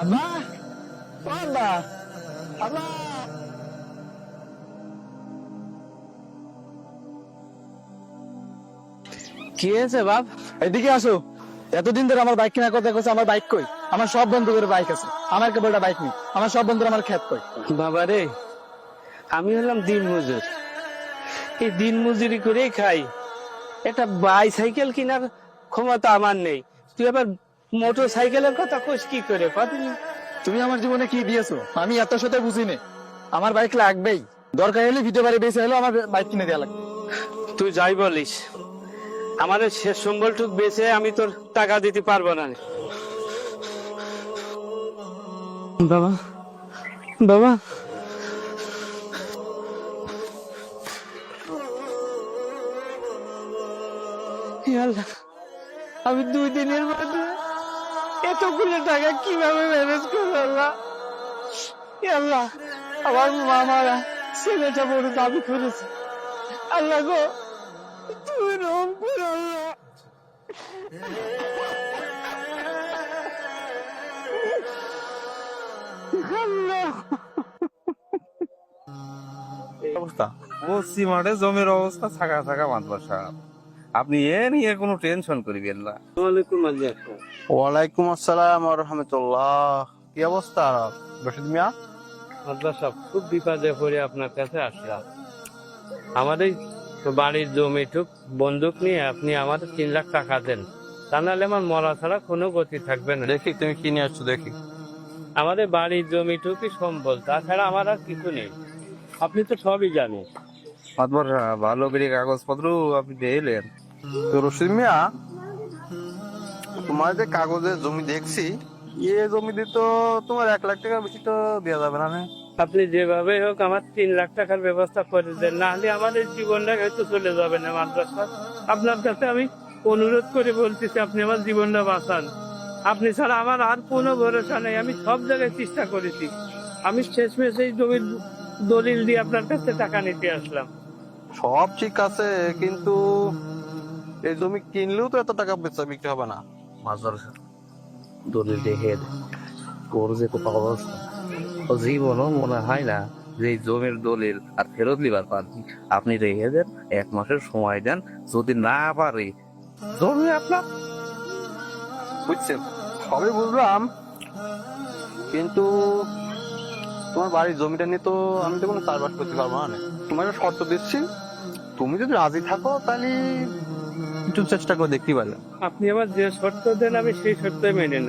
আব্বা, ও আব্বা, আব্বা। কি হয়েছে বাপ? এদিকে আসো। এতদিন ধরে আমার বাইক কেনার কথা কইছে, আমার বাইক কই? আমার সব বন্ধুদের বাইক আছে, আমার কেবল একটা বাইক নেই। আমার সব বন্ধুরা আমার খেত কই? বাবা রে, আমি হলাম দিন মজুর। এই দিন মজুরি করেই খাই। একটা বাইসাইকেল কেনার ক্ষমতা আমার নেই। তুই আবার মোটর সাইকেলের কথা কইস কি করে? কদিন তুমি আমার জীবনে কি দিয়েছো আমি এত সাথে বুঝিনি। আমার বাইক লাগবেই, দরকার হলে ভিডিও বাড়ি বেঁচে হলেও আমার বাইক কিনে দেওয়া লাগবে। তুই যাই বলিস, আমাদের শেষ সম্বলটুক বেচে আমি তোর টাকা দিতে পারবো না। বাবা, বাবা, হে আল্লাহ, আমি 2 দিনের মধ্যে এতগুলো টাকা কিভাবে ম্যানেজ করবো? আল্লাহ, হে আল্লাহ, আমার মামারা ছেলেটা বড় দাবি করেছে। আল্লাহ গো, তুমি রহম করো আল্লাহ। আল্লাহ, অবস্থা পশ্চিম মাঠে জমির অবস্থা থাকা থাকা মাদ্রাসা। আপনি এ নিয়ে কোনো টেনশন করিবেন না। ওয়ালাইকুম আসসালাম। ওয়ালাইকুম আসসালাম ওয়া রাহমাতুল্লাহ। কি অবস্থা রশিদ মিয়া? মাদ্রাসা খুব বিপদে পড়ে আপনার কাছে আসলাম। আমাদের বাড়ির জমিটুক বন্দুক নিয়ে আপনি আমাদের 3 লাখ টাকা দেন, তা নাহলে আমার মরা ছাড়া কোনো গতি থাকবে না। দেখি তুমি কি নিয়ে আসছো দেখি। আমাদের বাড়ির জমিটুকুই সম্বল, তাছাড়া আমার আর কিছু নেই। আপনি তো সবই জানেন। মাদ্রাসা ভালো করে কাগজপত্র আপনি দিলেন তো রশিদ মিয়া। তোমার যে কাগজের জমি দেখছি, এ জমি দিয়ে তো তোমার 1 লাখ টাকার বেশি তো দেওয়া যাবে না। আপনি যেভাবে হোক আমার 3 লাখ টাকার ব্যবস্থা করে দেন, না হলে আমাদের জীবনটা হয়তো চলে যাবে না। মাদ্রাসা আপনার কাছে আমি অনুরোধ করে বলতেছি, আপনি আমার জীবনটা বাঁচান। আপনি ছাড়া আমার আর কোনো ভরসা নেই। আমি সব জায়গায় চেষ্টা করেছি। আমি শেষমেশ এই জমির দলিল দিয়ে আপনার কাছে টাকা নিতে আসলাম। সব ঠিক আছে, কিন্তু এই জমি কিনলেও তো এত টাকা বেচা বিক্রি হবে না। মাদ্রাসা দলিল দেখে ওর যে কোথাও অবস্থা, ও জীবনও মনে হয় না যে এই জমির দলিল আর ফেরত লিবার পারবি। আপনি রেখে দেন, 1 মাসের সময় দেন, যদি না পারি জমি আপনার। বুঝছেন, সবই বুঝলাম, কিন্তু তোমার বাড়ির জমিটা নিয়ে তো আমি তো কোনো চাষবাস করতে পারবো না। তোমার একটা শর্ত দিচ্ছি, তুমি যদি রাজি থাকো তাহলে একটু চেষ্টা করে দেখতে পারলাম। আপনি আমার যে শর্ত দেন আমি সেই শর্ত মেনে নেব।